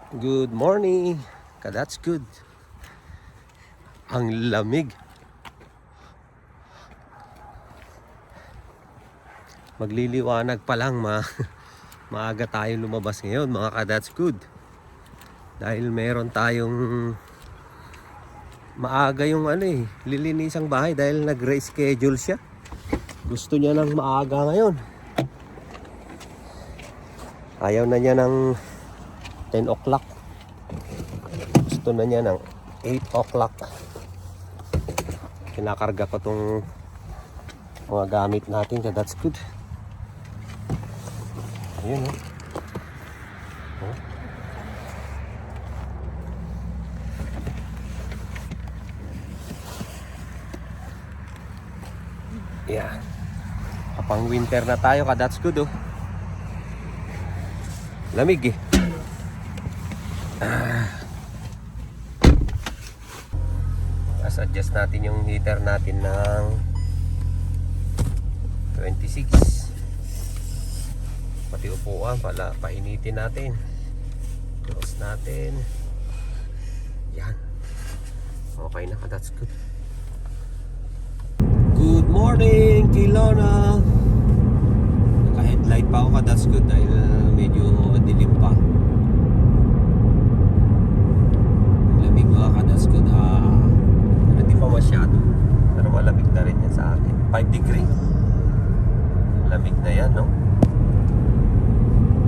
Good morning. That's good. Ang lamig. Magliliwanag pa lang maaga tayo lumabas ngayon mga ka-that's good. Dahil meron tayong maaga yung lilinisang bahay dahil nag-reschedule siya. Gusto niya ng maaga ngayon. Ayaw na niya ng 10 o'clock. Gusto na niya ng 8 o'clock. Kinakarga ko tong mga gamit natin ka that's good. Ayun oh. Yeah. Kapang winter na tayo ka that's good oh. Lamig eh. Adjust natin yung heater natin ng 26. Pati upuan pala painitin natin. Close natin. Yan. Okay na ka, that's good. Good morning Kilona. Naka-headlight pa ako ka, that's good dahil medyo dilim pa. Lamig mga ka, that's good. Hindi pa masyado pero malamig na rin yan sa akin. 5 degree. Lamig na yan, no?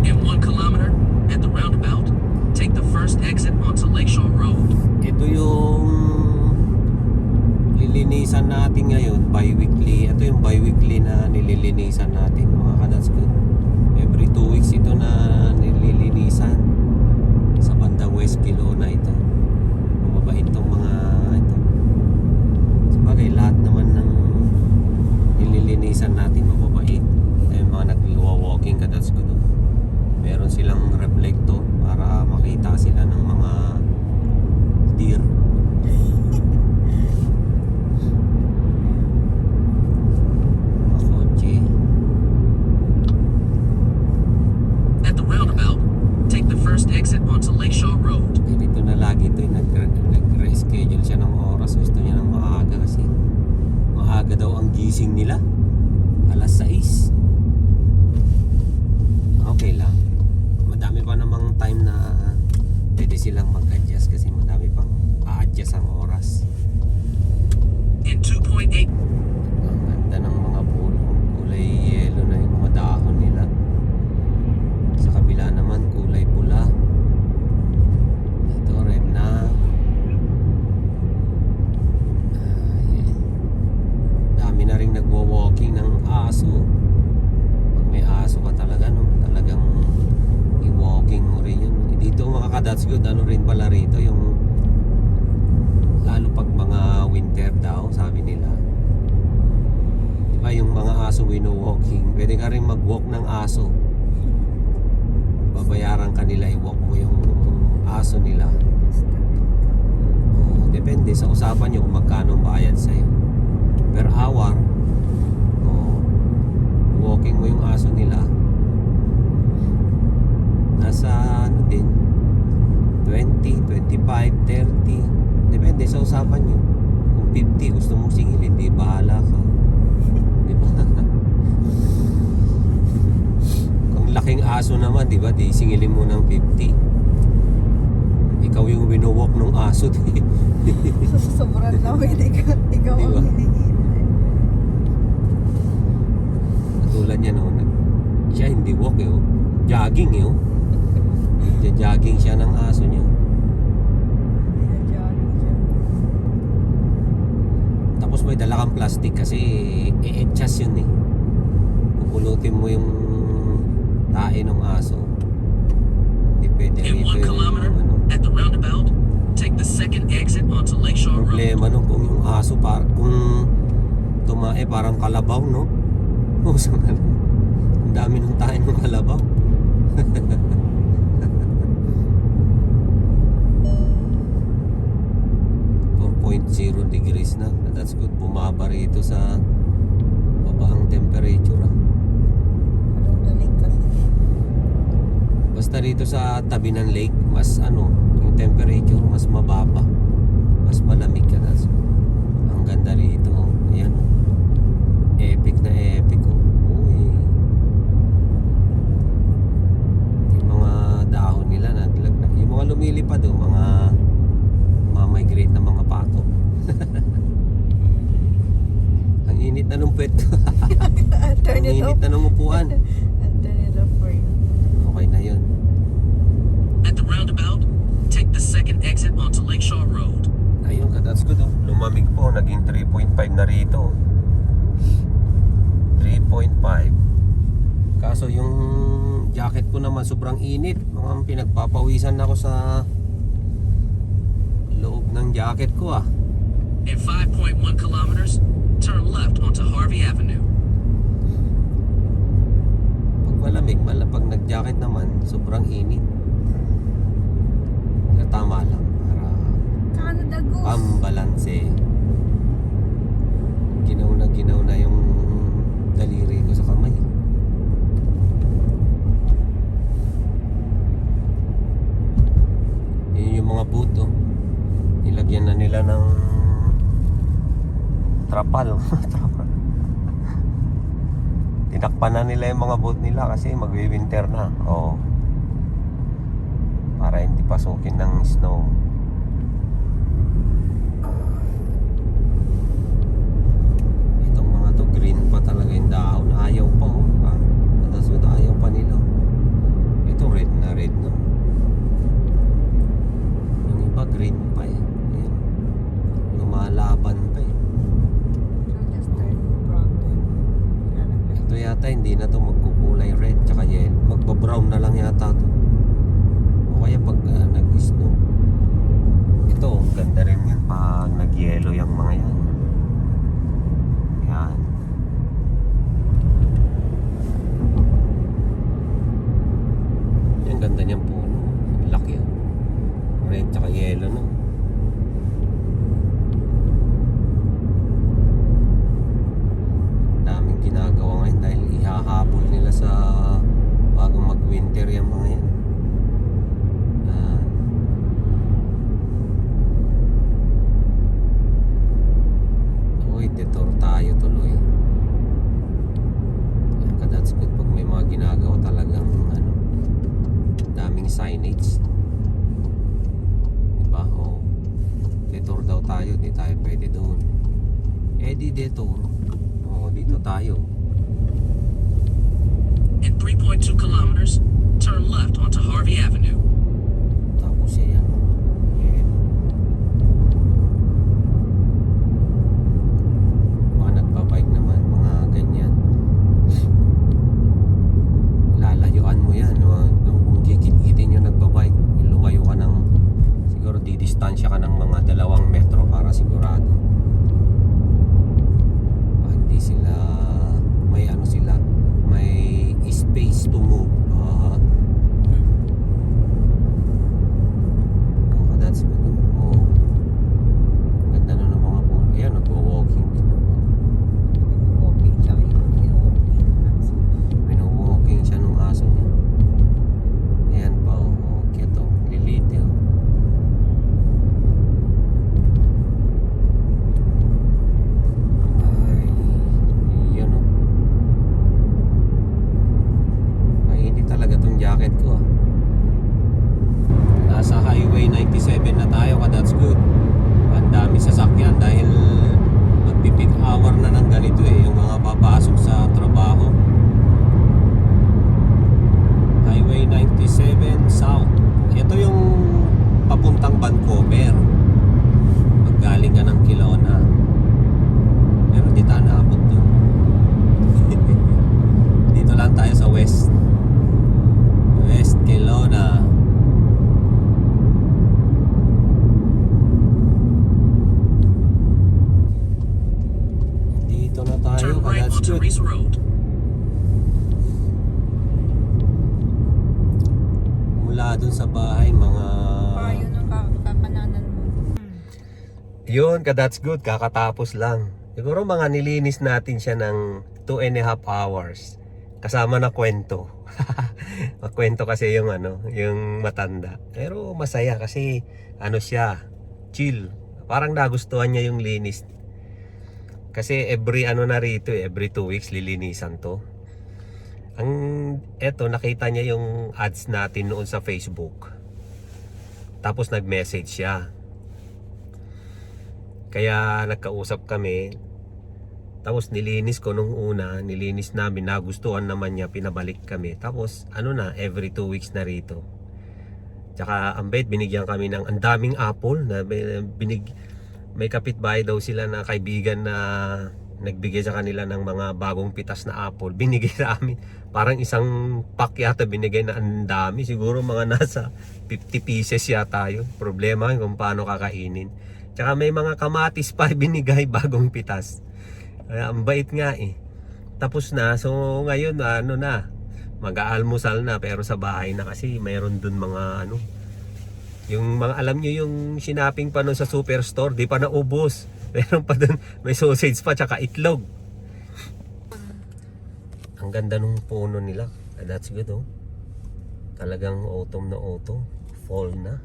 In 1 kilometer, at the roundabout, take the first exit onto Lakeshore Road. Ito yung lilinisan natin ngayon, bi-weekly. Ito yung bi-weekly na nililinisan natin mga ka-that's good. Every 2 weeks ito na nililinisan sa bandang West Kilona ito. Mababait tong mga ito. Sabagay lahat naman ng nililinisan natin mababait. Yung mga nagwa-walking ka that's good. Meron silang reflector para makita sila ng mga deer. Mga kotse. At the roundabout, take the first exit onto Lakeshore Road. Dito na lagi ito yung nag-reschedule siya ng oras. Gusto niya ng maaga kasi maaga daw ang gising nila. Alas 6. Okay lang. Madami pa namang time na pwede silang mag-adjust kasi madami pang a-adjust ang oras. In 2.8, Ang ganda ng mga puno. Kulay yellow na yung mga dahon nila. Sa kabila naman kulay pula. Ito red na. Dami na rin nagwo-walking ng aso. Pag may aso ka talaga, no? Talagang i-walking mo rin yun. Dito mga ka-that's good, ano rin pala rito yung lalo pag mga winter daw, sabi nila. Diba yung mga aso wino-walking, pwede ka rin mag-walk ng aso. Babayaran ka nila, i-walk mo yung aso nila. Depende sa usapan nyo kung magkano ang bayad sa'yo. Per hour, walking mo yung aso nila. Nasa ano din 20, 25, 30. Depende sa usapan nyo. Kung 50 gusto mong singilin, di bahala ka. Diba? Kung laking aso naman, diba, di singilin mo ng 50. Ikaw yung winowalk ng aso. Sobrang lawid, ikaw Diba? ang hinihintay. Tulad niya no, siya hindi walk eh, oh. Jogging eh, oh. Jogging siya ng aso niya. Jogging siya. Tapos may dala kang plastic kasi i-adjust yun eh. Pupulutin mo yung tae ng aso. Hindi pwede in 1 kilometer, at the roundabout, take the second exit onto Lakeshore Road. Problema no kung yung aso kung tumae parang kalabaw no. Ang dami ng tae ng kalabaw. 4.0 degrees na. That's good. Bumaba rito sa babaang temperature. Anong dalig kasi? Basta rito sa tabi ng lake, mas ano, yung temperature mas mababa, mas malamig ka. Ang ganda rito. Ayan, epic na epic. Uy, yung mga dahon nila naglaglag, yung mga lumilipad, mga migrate na mga pato. Ang init na nung pwet. Turn Ang it init off. na nung upuan. Turn it off for you. Okay na yun. At the roundabout, take the second exit onto Lakeshore Road. Ayun, that's good. Lumamig po, naging 3.5 na rito. 3.5. Kaso yung jacket ko naman sobrang init. Mukhang pinagpapawisan ako sa loob ng jacket ko ah. In 5.1 kilometers, turn left onto Harvey Avenue. Pag malamig, pag nag-jacket naman, sobrang init. Kaya tama lang para Canada Goose. pambalanse. Ginaw na yung daliri ko sa kamay. Yun yung mga boot, oh. Nilagyan na nila ng trapal. Trapal. Tinakpan na nila yung mga boot nila kasi magwi-winter na. Oo. Para hindi pasukin ng snow. Itong mga to, green pa talaga yung dahon. Ayaw pa, oh. Matasod, ayaw pa nila. Ito red na red, no? Yung iba green pa eh. Ayan. Lumalaban pa eh. So just turn brown then. Ito yata hindi na to magkukulay red tsaka yellow. Magba-brown na lang yata to. O kaya pag nag-snow. Ito, ganda rin yan pag nag-yellow yung mga yan. Yan. Yan, ganda niyang puno. Ang laki oh. Red tsaka yellow no. Daming ginagawa ngayon dahil ihahabol nila sa bagong mag-winter yung mga yan. Uy, detour tayo tuloy. Kaya that's good pag may mga ginagawa talagang ano, daming signage. Diba? O detour daw tayo, di tayo pwede doon. Eh di detour. O dito tayo. In 3.2 kilometers, turn left onto Harvey Avenue. Tapos yan. Yan. Mga nagbabike naman, mga ganyan. Lalayuan mo yan. Kung kikit-kitin yung nagbabike, lumayo ka ng, siguro didistansya ka ng mga 2 metro para sigurado. Hindi sila, may ano sila, may space to move. That's good. Oh. Ganda na ng mga puno. Ayan, nagwo-walking din. Walking siya. Wino-walking siya nung aso niya. Ayan pa, oh. Cute, oh. Lilite, oh. Ay, yun, oh. Mainit talaga tong jacket ko, ah. Nasa highway 97 na tayo, that's good. Ang dami sasakyan dahil magpipik hour na ng ganito eh, yung mga papasok sa trabaho. Highway 97 South. Ito yung papuntang Vancouver. Paggaling ka ng Kelowna. Pero di tayo naabot doon. Dito lang tayo sa West Kelowna. Dito na tayo, Turn right that's onto good. Reese Road. Mula dun sa bahay, mga... Payo ng kakananan mo. Yun, that's good. Kakatapos lang. Siguro mga nilinis natin siya ng 2.5 hours. Kasama na kwento. Makwento kasi yung yung matanda. Pero masaya kasi siya, chill. Parang nagustuhan niya yung linis. Kasi every na rito, every 2 weeks lilinisan to. Nakita niya yung ads natin noon sa Facebook. Tapos nag-message siya. Kaya nagkausap kami. Tapos nilinis ko nung una, nilinis namin, nagustuhan naman niya, pinabalik kami. Tapos every 2 weeks na rito. Tsaka ang bait, binigyan kami ng ang daming apple na may kapitbahay daw sila na kaibigan na nagbigay sa kanila ng mga bagong pitas na apple. Binigay sa amin. Parang isang pack yata binigay na ang dami. Siguro mga nasa 50 pieces yata yun. Problema kung paano kakainin. Tsaka may mga kamatis pa binigay bagong pitas. Ang bait nga eh. Tapos na. So ngayon mag-aalmusal na pero sa bahay na kasi mayroon dun mga yung mga alam nyo yung sinaping pa nun sa superstore, di pa naubos. Meron pa dun, may sausage pa tsaka itlog. Ang ganda nung puno nila. That's good oh. Talagang autumn na autumn. Fall na.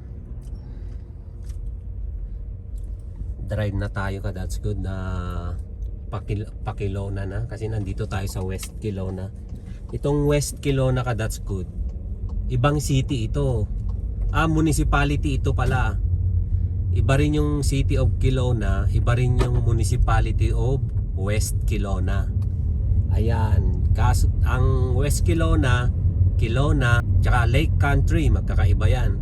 Drive na tayo ka, that's good na Pakilona na kasi nandito tayo sa West Kelowna. Itong West Kelowna ka, that's good. Ibang city ito. Municipality ito pala. Iba rin yung City of Kelowna, iba rin yung Municipality of West Kelowna. Ayan, ang West Kelowna, tsaka Lake Country, magkakaiba yan.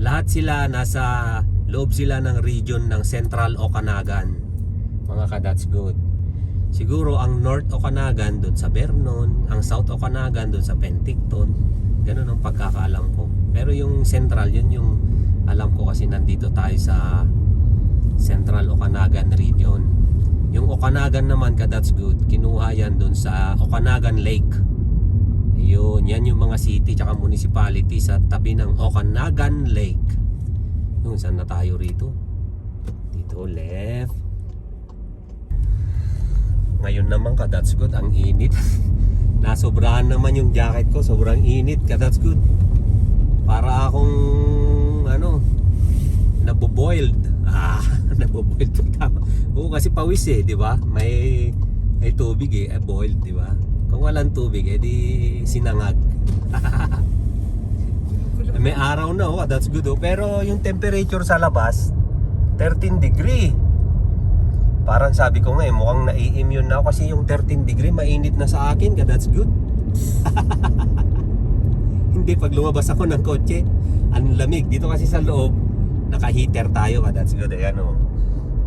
Lahat sila nasa loob sila ng region ng Central Okanagan. Mga ka, that's good. Siguro ang North Okanagan doon sa Vernon, ang South Okanagan doon sa Penticton. Ganun ang pagkakaalam ko. Pero yung Central, yun yung alam ko kasi nandito tayo sa Central Okanagan region. Yung Okanagan naman ka, that's good. Kinuha yan doon sa Okanagan Lake. Yun, yan yung mga city tsaka municipality sa tabi ng Okanagan Lake. Yung saan na tayo rito? Dito, left. Ngayon naman ka, that's good. Ang init. Nasobrahan naman yung jacket ko. Sobrang init ka, that's good. Para akong naboboiled. Naboboiled po tama. Oo, kasi pawis di ba? May tubig boiled, di ba? Kung walang tubig, di sinangag. May araw na that's good Pero yung temperature sa labas 13 degree. Parang sabi ko nga mukhang nai-immune na ako kasi yung 13 degree mainit na sa akin, that's good. Hindi, pag lumabas ako ng kotse, ang lamig. Dito kasi sa loob, naka-heater tayo that's good. Ayan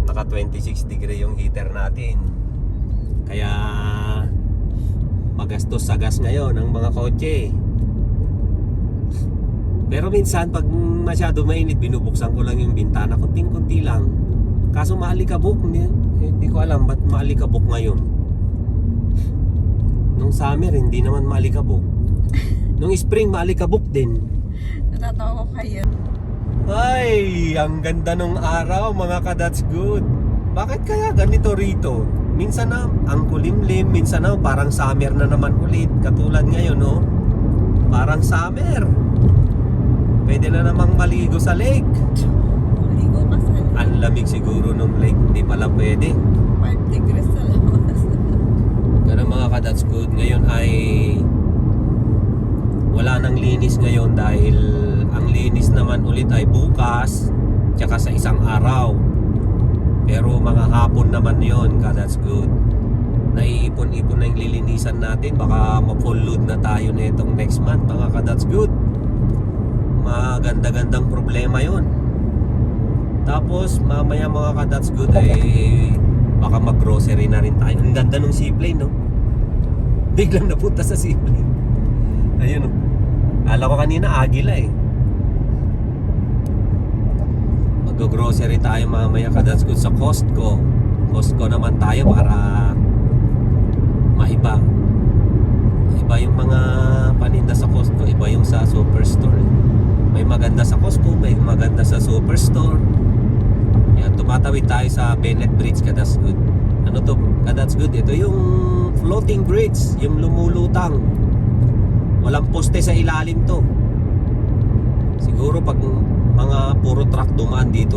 naka 26 degree yung heater natin. Kaya magastos sa gas ngayon ang mga kotse. Pero minsan pag masyado mainit, binubuksan ko lang yung bintana, kunting-kunti lang. Kaso maalikabok, hindi ko alam ba't maalikabok ngayon. Nung summer hindi naman maalikabok. Nung spring maalikabok din. Natatawa ko kayo. Ay, ang ganda nung araw mga ka, that's good. Bakit kaya ganito rito? Minsan na ang kulimlim, minsan na parang summer na naman ulit. Katulad ngayon parang summer. Pwede na namang maligo sa lake. Maligo ka sa Ang lamig siguro nung lake, hindi pala pwede. 5 degrees sa labas. Ganun mga ka, that's good. Ngayon ay wala nang linis ngayon dahil ang linis naman ulit ay bukas tsaka sa isang araw. Pero mga hapon naman yon ka, that's good. Naiipon-ipon na yung lilinisan natin. Baka ma-full load na tayo na itong next month mga ka, that's good. Maganda-gandang problema yon. Tapos mamaya mga ka, that's good ay baka mag-grocery na rin tayo. Ang ganda ng seaplane Biglang napunta sa seaplane. Ayun Kala ko kanina agila Mag-grocery tayo mamaya ka, that's good, sa Costco. Costco naman tayo para maiba yung mga paninda sa Costco, iba yung sa Superstore. May maganda sa Costco, may maganda sa Superstore. Yan, tumatawid tayo sa Bennett Bridge ka, that's good. Ano to? Ka, that's good. Ito yung floating bridge, yung lumulutang. Walang poste sa ilalim to. Siguro pag mga puro truck dumaan dito,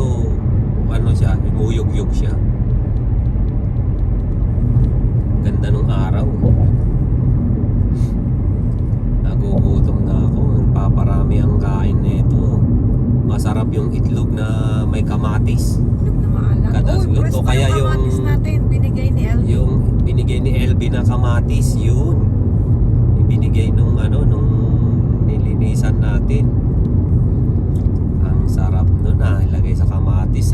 ano siya, imuyog-yog siya. Ganda nung araw. Nagugutom na ako. Paparami ang kain nito. Masarap yung itlog na may kamatis. Itlog na maalat. Kadas- Uy, press o pa kaya yung yung- kamatis natin. Binigay ni Elvin. Yung binigay ni LB na kamatis, yun. Ibinigay nung nilinisan natin. Ang sarap nun ilagay sa kamatis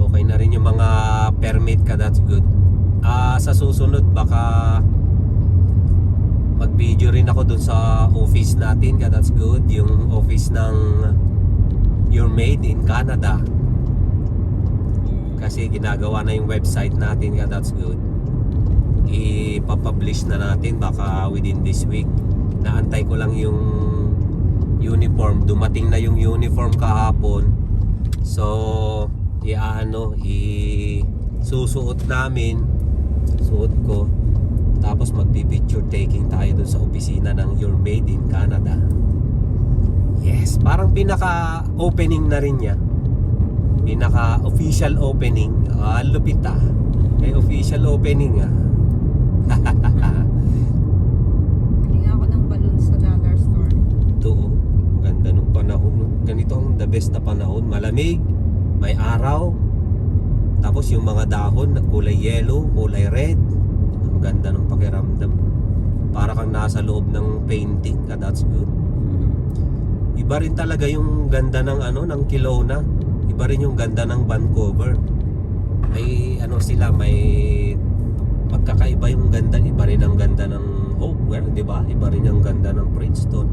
Okay na rin yung mga permit ka, that's good. Sa susunod baka mag-video rin ako dun sa office natin, that's good. Yung office ng You're Made in Canada. Kasi ginagawa na yung website natin, that's good. Ipapublish na natin baka within this week. Naantay ko lang yung uniform. Dumating na yung uniform kahapon. So, susuot namin. Suot ko. Tapos magpi-picture taking tayo dun sa opisina ng You're Made in Canada. Yes, parang pinaka-opening na rin niya. Pinaka-official opening. Lupit May official opening Bili nga ako ng balloon sa dollar store. Ito ganda nung panahon. Ganito ang the best na panahon. Malamig, may araw. Tapos yung mga dahon na kulay yellow, kulay red. Ang ganda ng pakiramdam. Para kang nasa loob ng painting. That's good. Iba rin talaga yung ganda ng ng Kelowna. Iba rin yung ganda ng Vancouver. May may magkakaiba yung ganda. Iba rin ang ganda ng Hopewell, di ba? Iba rin yung ganda ng Princeton.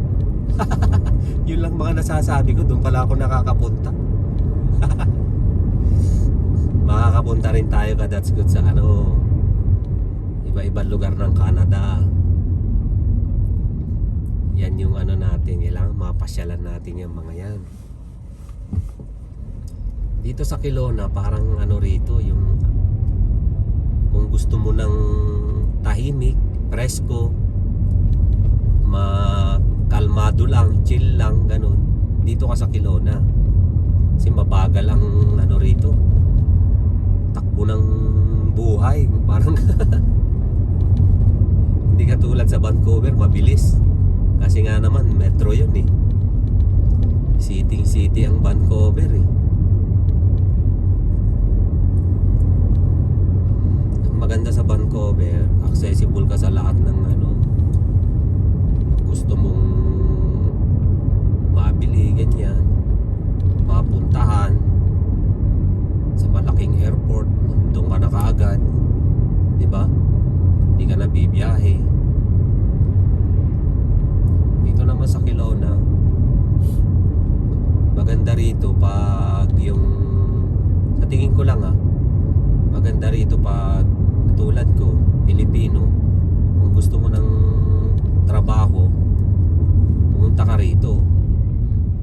Yun lang mga nasasabi ko. Doon pala ako nakakapunta. Makakapunta rin tayo that's good sa iba-ibang lugar ng Canada. Yan yung natin, kailangan mapasyalan natin yung mga yan. Dito sa Kelowna parang rito yung kung gusto mo ng tahimik, presko, kalmado lang, chill lang, ganun. Dito ka sa Kelowna. Kasi mabagal ang rito. Takbo ng buhay, parang hindi katulad sa Vancouver, mabilis. Kasi nga naman, metro yun City ang Vancouver Ang maganda sa Vancouver, accessible ka sa lahat ng gusto mong mabili, ganyan. Mapuntahan sa malaking airport, doon ka na kaagad. Diba? Hindi ka na bibiyahe. Dito naman sa Kelowna, maganda rito pag sa tingin ko lang maganda rito pag tulad ko, Pilipino, kung gusto mo ng trabaho, pumunta ka rito.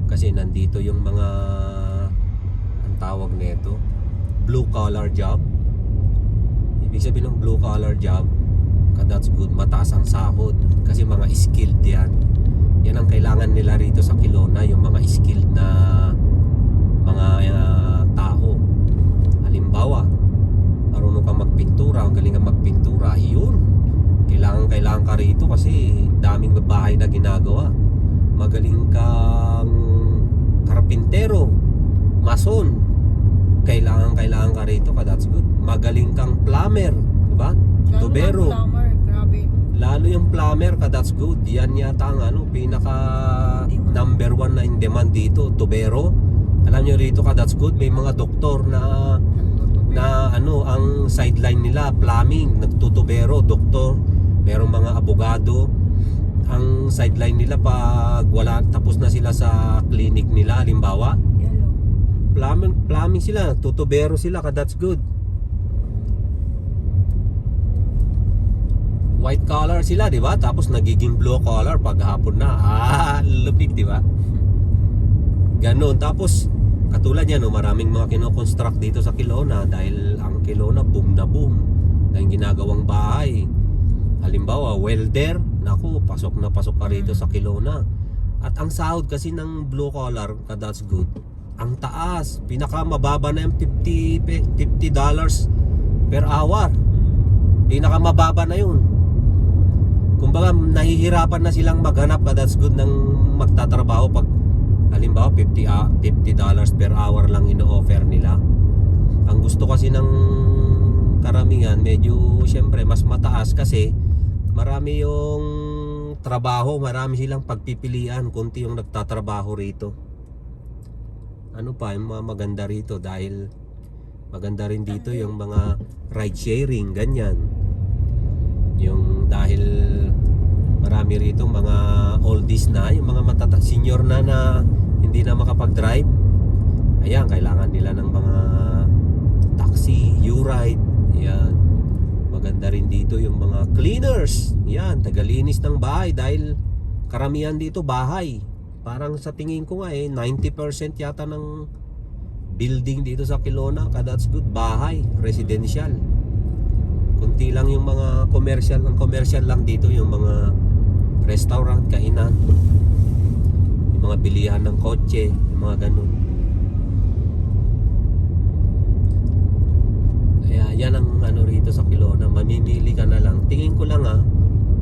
Kasi nandito yung mga ang tawag nito, blue collar job. Ibig sabihin ng blue collar job, that's good, mataas ang sahod kasi mga skilled yan ang kailangan nila rito sa Kelowna, yung mga skilled na mga tao. Halimbawa, marunong kang magpintura, ang galing kang magpintura, yun, kailangan ka rito kasi daming bahay na ginagawa. Magaling kang karpintero, mason, kailangan ka rito that's good. Magaling kang plumber, diba? Tubero. Plumber, grabe. Lalo yung plumber that's good. Yan yata ang pinaka number 1 na in demand dito, tubero. Alam nyo rito that's good, may mga doktor na ang sideline nila plumbing, nagtutubero, doktor. Merong mga abogado. Ang sideline nila pag tapos na sila sa clinic nila, halimbawa, Yellow. plumbing sila, tutubero sila, that's good. White collar sila, di ba? Tapos nagiging blue collar pag hapon na. Lupit, di ba? Ganon. Tapos katulad yan, maraming mga kino-construct dito sa Kelowna dahil ang Kelowna, boom na boom. Dahil ginagawang bahay. Halimbawa, welder, naku, pasok na pasok ka rito sa Kelowna. At ang sahod kasi ng blue collar, that's good, ang taas. Pinakamababa na yung $50 per hour. Pinakamababa na yun. Kumbaga, nahihirapan na silang maghanap ka, that's good, ng magtatrabaho pag halimbawa $50 per hour lang ino-offer nila. Ang gusto kasi ng karamihan, medyo syempre mas mataas kasi marami yung trabaho, marami silang pagpipilian, kunti yung nagtatrabaho rito. Ano pa, yung mga maganda rito dahil maganda rin dito yung mga ride sharing, ganyan. Yung dahil marami rito mga oldies na, yung mga senior na hindi na makapag-drive. Ayan, kailangan nila ng mga taxi, U-Ride. Yan. Maganda rin dito yung mga cleaners. Yan, tagalinis ng bahay dahil karamihan dito bahay. Parang sa tingin ko nga 90% yata ng building dito sa Kelowna, that's good, bahay, residential. Kunti lang yung mga commercial, ang commercial lang dito yung mga restaurant, kainan, yung mga bilihan ng kotse, yung mga ganun. Kaya yan ang ano rito sa Kelowna, mamimili ka na lang. Tingin ko lang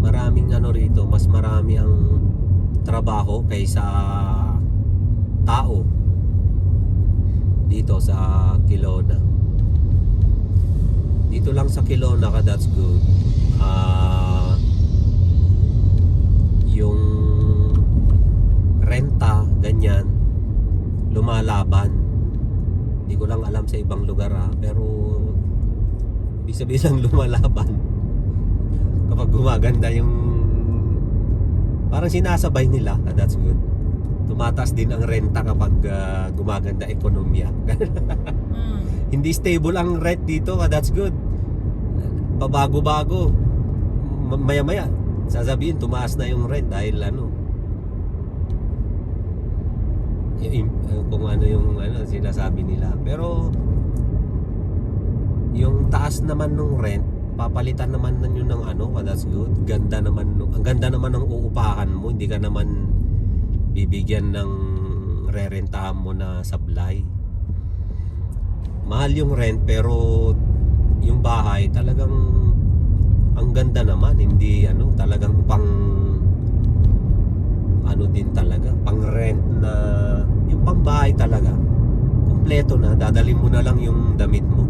maraming ano rito, mas marami ang trabaho kaysa tao dito sa Kelowna. Dito lang sa Kelowna ka, that's good. Yung renta, ganyan, lumalaban. Hindi ko lang alam sa ibang lugar pero ibig sabihin lang lumalaban. Kapag gumaganda yung parang sinasabay nila, that's good. Tumataas din ang renta kapag gumaganda ekonomiya. Hindi stable ang rent dito, that's good. Pabago-bago. Maya-maya sasabihin tumaas na yung rent dahil kung ano yung sinasabi nila. Pero yung taas naman ng rent, papalitan naman yun ng that's good. Ganda naman, ang ganda naman ng uupahan mo, hindi ka naman bibigyan ng rerentahan mo na sablay. Mahal yung rent pero yung bahay talagang ang ganda naman, hindi talagang pang din talaga, pang rent na yung pang bahay talaga. Kompleto na, dadalhin mo na lang yung damit mo.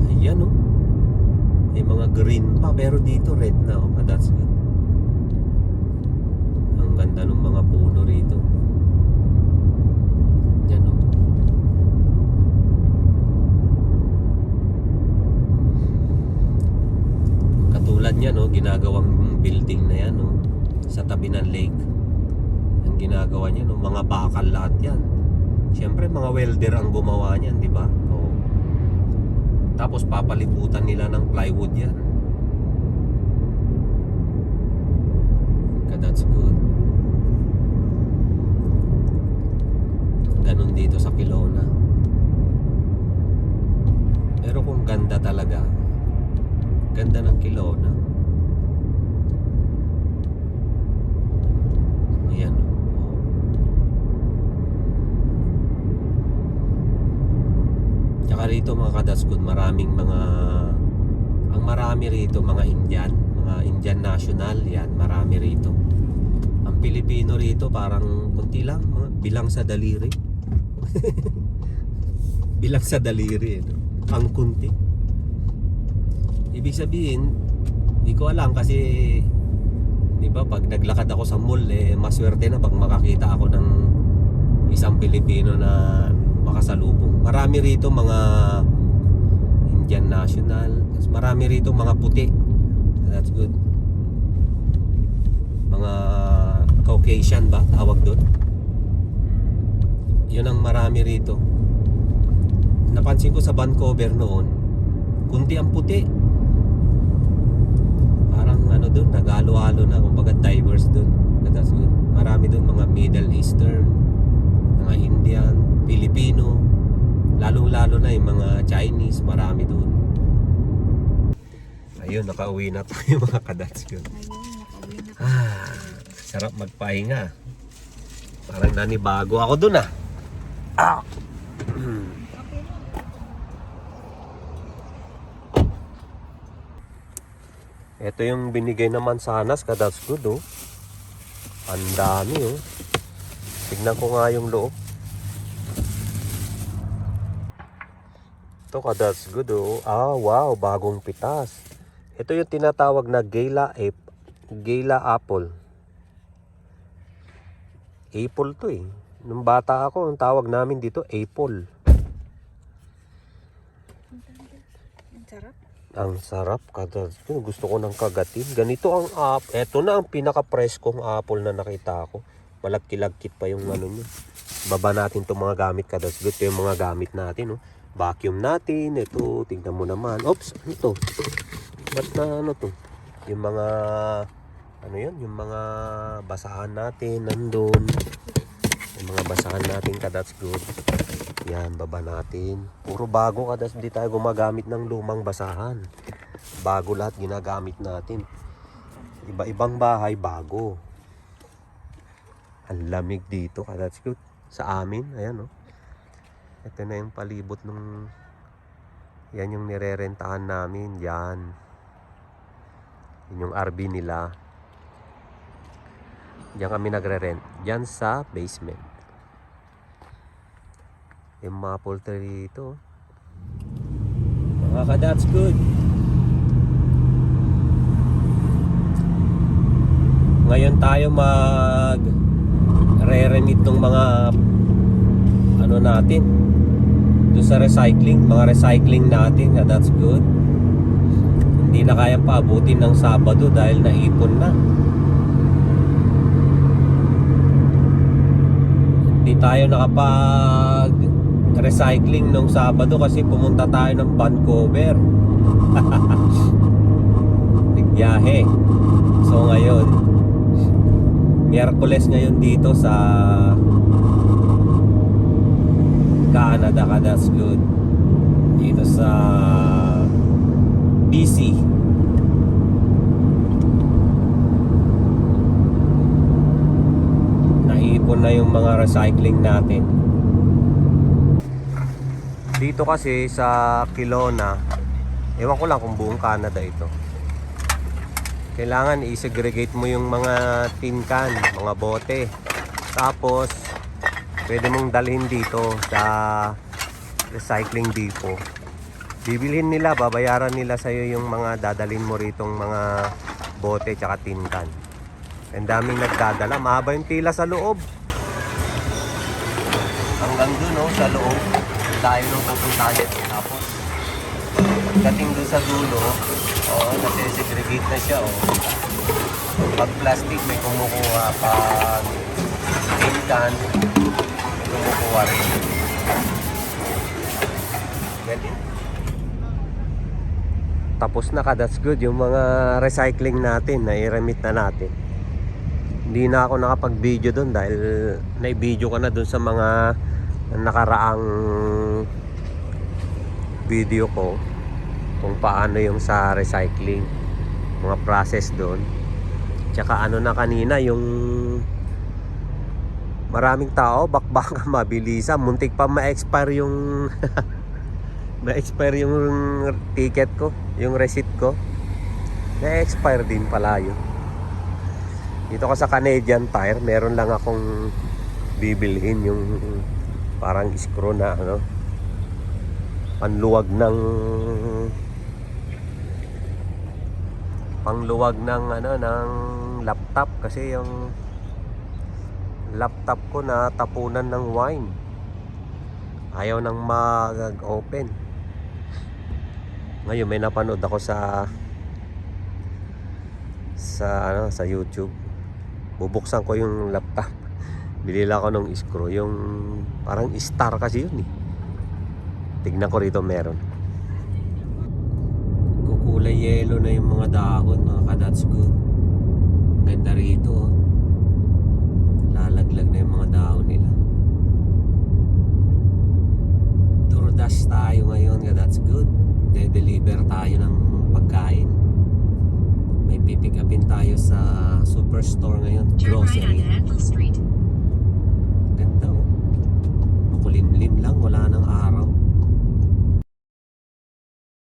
Ayan may mga green pa pero dito red na that's good. Ang ganda ng mga puno rito. Yan katulad niya ginagawang building na yan sa tabi ng lake. Ang ginagawa niya mga bakal lahat yan. Siyempre mga welder ang gumawa niyan, di ba? Tapos papaliputan nila ng plywood yan. That's good. Ganun dito sa Kelowna. Pero kung ganda talaga, ganda ng Kelowna. Ayan. Tsaka rito mga kadaskod, maraming ang marami rito mga Indian national, yan, marami rito. Ang Pilipino rito parang kunti lang, bilang sa daliri. Bilang sa daliri, ang kunti. Ibig sabihin, di ko alam kasi di ba pag naglakad ako sa mall maswerte na pag makakita ako ng isang Pilipino na makasalubong. Marami rito mga Indian national, marami rito mga puti, that's good, mga Caucasian ba tawag doon. Yun ang marami rito. Napansin ko sa Vancouver noon, kunti ang puti. Parang doon, nagalo-halo na, kumbaga diverse doon. That's good. Marami doon mga Middle Eastern, mga Indian, Filipino, lalong-lalo na yung mga Chinese, marami doon. Ayun, nakauwi na tayo mga kadats ko. Ayun, nakauwi na kami. Sarap magpahinga. Parang nanibago ako doon Ito yung binigay naman sa Hanas, kadats good oh. Ang dami oh. Tignan ko nga yung loob. Ito kadats good oh. Wow, bagong pitas. Ito yung tinatawag na Gala apple. Apple to eh. Nung bata ako, ang tawag namin dito apple. Ang sarap. Ang sarap kadats. Gusto ko ng kagatin. Ganito ang apple. Ito na ang pinaka-preskong apple na nakita ko. Malagkit pa yung ano nyo. Baba natin itong mga gamit kadats. Ito yung mga gamit natin. Oh. Vacuum natin. Ito, tingnan mo naman. Oops, ano to? Ba't na ano to? Yung mga ano yun? Yung mga basahan natin nandun. Yung mga basahan natin kadats good. Yan, baba natin. Puro bago kadats, hindi tayo gumagamit ng lumang basahan. Bago lahat ginagamit natin. Iba-ibang bahay, bago. Ang lamig dito kadats good. Sa amin, ayan oh. Ito na yung palibot nung yan yung nirerentahan namin. Yan. Yun yung RV nila. Diyan kami nagre-rent. Diyan sa basement. Yung mga poultry dito. Mga kadats good. Ngayon tayo re-remit tong mga ano natin. Doon sa recycling. Mga recycling natin. That's good. Hindi na kayang paabutin ng Sabado dahil naipon na. Hindi tayo nakapag recycling nung Sabado kasi pumunta tayo ng Vancouver. Nagbiyahe. So ngayon, Miyerkules ngayon dito sa Canada ka, that's good. Dito sa BC. Naipon na yung mga recycling natin. Dito kasi sa Kelowna, ewan ko lang kung buong Canada ito. Kailangan i-segregate mo yung mga tin can, mga bote. Tapos pwede mong dalhin dito sa recycling depot. Bibilhin nila, babayaran nila sa'yo yung mga dadalhin mo ritong mga bote tsaka tin can. Ang daming nagdadala, mahaba yung pila sa loob. Hanggang dun sa loob tayo nung pupuntahan. Tapos pagdating dun sa dulo, nasi-segregate na siya. Pag plastic may kumukuha, pag tin can may kumukuha rin. Ganyan. Tapos na ka, that's good. Yung mga recycling natin, na-remit na natin. Hindi na ako nakapag-video doon dahil na-video ka na doon sa mga nakaraang video ko kung paano yung sa recycling, mga process doon. Tsaka ano na kanina, yung maraming tao, bakbaka mabilisan, muntik pa ma-expire yung ma-expire yung ticket ko, yung receipt ko. Na-expire din pala yun. Dito ko sa Canadian Tire, meron lang akong bibilhin yung parang screw na pangluwag ng ng laptop kasi yung laptop ko na tapunan ng wine. Ayaw nang mag-open. Ngayon may napanood ako sa YouTube. Bubuksan ko yung laptop. Bilila ko ng screw, yung parang star kasi yun eh. Tignan ko rito meron. Kukulay yellow na yung mga dahon, mga ka-that's good. Ganda rito oh. Lalaglag na yung mga dahon nila. DoorDash tayo ngayon, that's good. De-deliver tayo ng pagkain. May pipick upin tayo sa superstore ngayon, Turn right grocery. onto Ethel Street. Ganda oh. Makulimlim